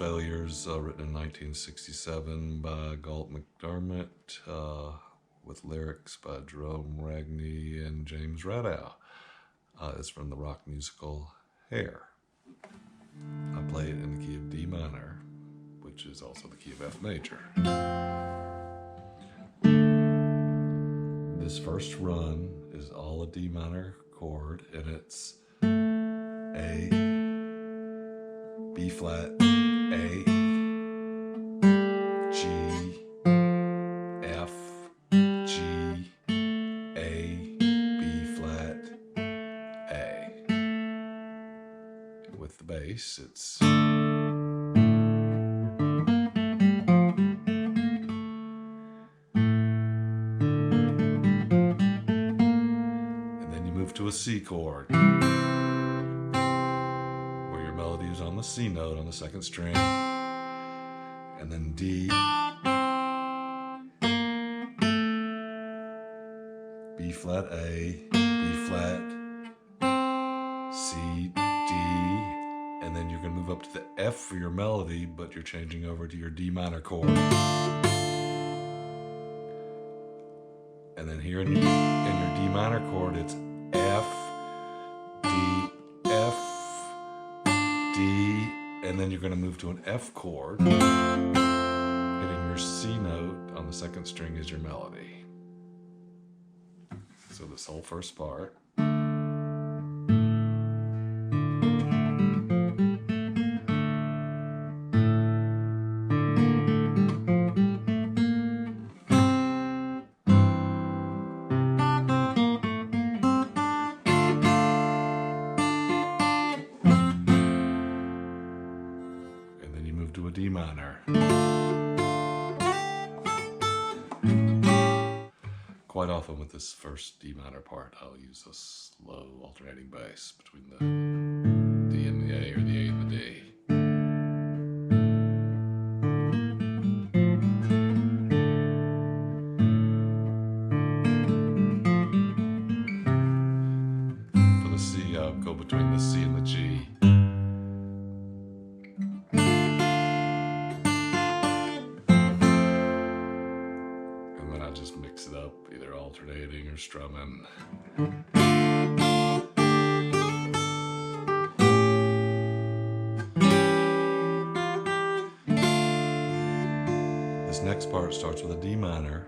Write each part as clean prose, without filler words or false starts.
Failures, written in 1967 by Galt McDermot, with lyrics by Jerome, Ragni, and James Rado. It's from the rock musical Hair. I play it in the key of D minor, which is also the key of F major. This first run is all a D minor chord, and it's A, B flat, A, G, F, G, A, B flat, A. With the bass, it's to a C chord, where your melody is on the C note on the second string, and then D, B flat A, B flat, C, D, and then you're going to move up to the F for your melody, but you're changing over to your D minor chord. And then here in your D minor chord, it's F, D, F, D, and then you're going to move to an F chord. Hitting your C note on the second string is your melody. So this whole first part. To a D minor. Quite often with this first D minor part, I'll use a slow alternating bass between the D and the A, or the A and the D. For the C, I'll go between the C and the G. Just mix it up, either alternating or strumming. This next part starts with a D minor,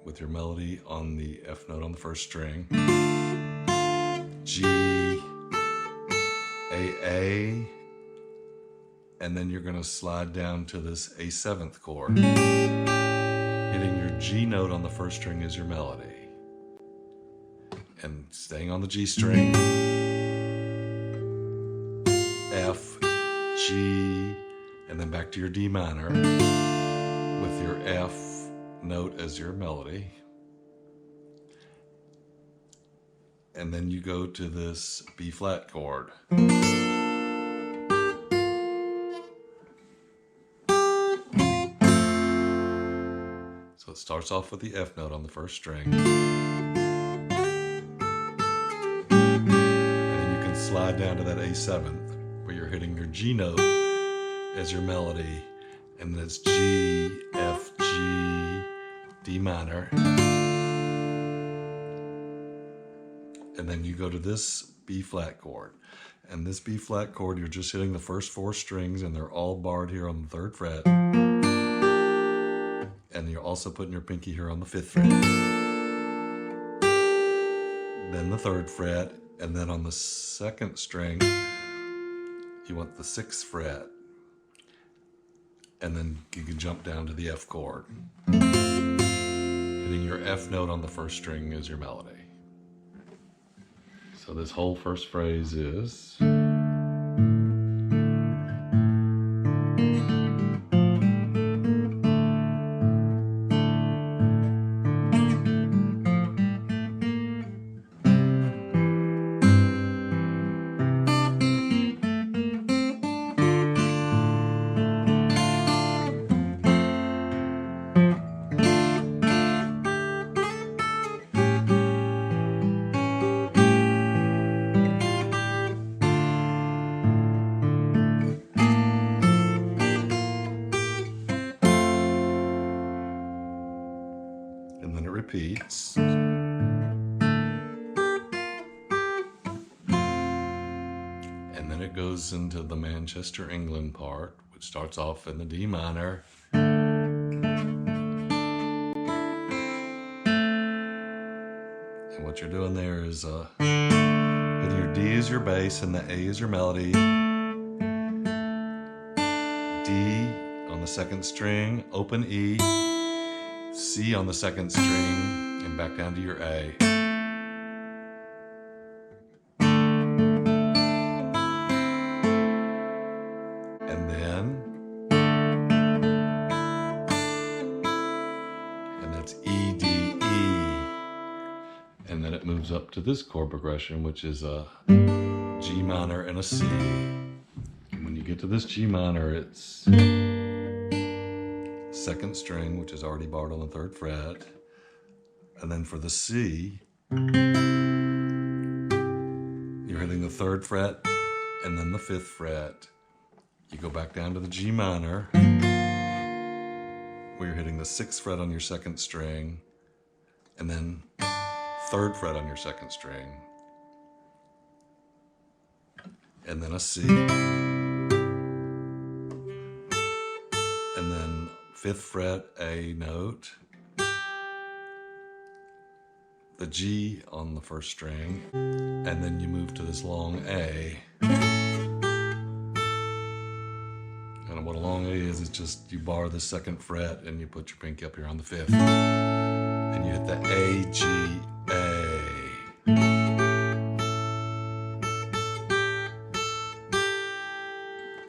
with your melody on the F note on the first string, G, A, and then you're going to slide down to this A7th chord. Hitting your G note on the first string is your melody. And staying on the G string, F, G, and then back to your D minor with your F note as your melody. And then you go to this B flat chord. So it starts off with the F note on the first string. And then you can slide down to that A7th, where you're hitting your G note as your melody. And then it's G, F, G, D minor. And then you go to this B flat chord. And this B flat chord, you're just hitting the first 4 strings, and they're all barred here on the 3rd fret. And you're also putting your pinky here on the 5th fret. Then the 3rd fret, and then on the 2nd string, you want the 6th fret. And then you can jump down to the F chord. Hitting your F note on the first string is your melody. So this whole first phrase is... and then it repeats. And then it goes into the Manchester, England part, which starts off in the D minor. And what you're doing there is hitting your D is your bass and the A is your melody. D on the second string, open E, C on the second string, and back down to your A. And that's E, D, E. And then it moves up to this chord progression, which is a G minor and a C. And when you get to this G minor, it's second string, which is already barred on the 3rd fret. And then for the C, you're hitting the 3rd fret and then the 5th fret. You go back down to the G minor, where you're hitting the 6th fret on your 2nd string, and then 3rd fret on your 2nd string, and then a C, and then 5th fret, A note, the G on the 1st string, and then you move to this long A. And what a long A is, it's just you bar the 2nd fret and you put your pinky up here on the 5th. And you hit the A, G, A.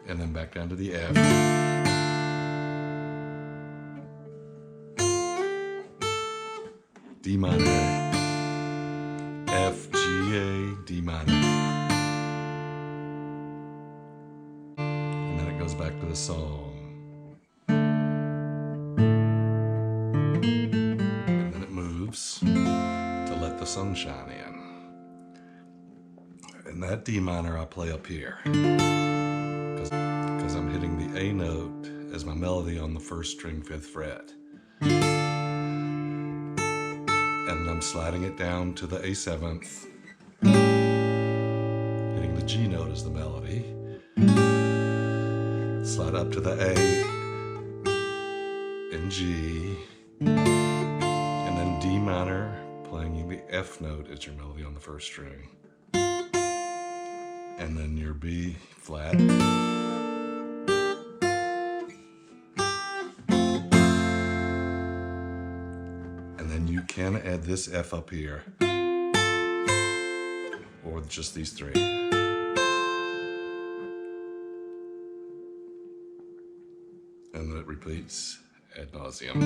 And then back down to the F. D minor, F, G, A, D minor. And then it goes back to the song. And then it moves to Let the Sun Shine In. And that D minor I play up here, because I'm hitting the A note as my melody on the 1st string, 5th fret. And I'm sliding it down to the A7th, hitting the G note as the melody. Slide up to the A and G, and then D minor, playing the F note as your melody on the 1st string. And then your B flat. And then you can add this F up here, or just these 3. And then it repeats ad nauseum.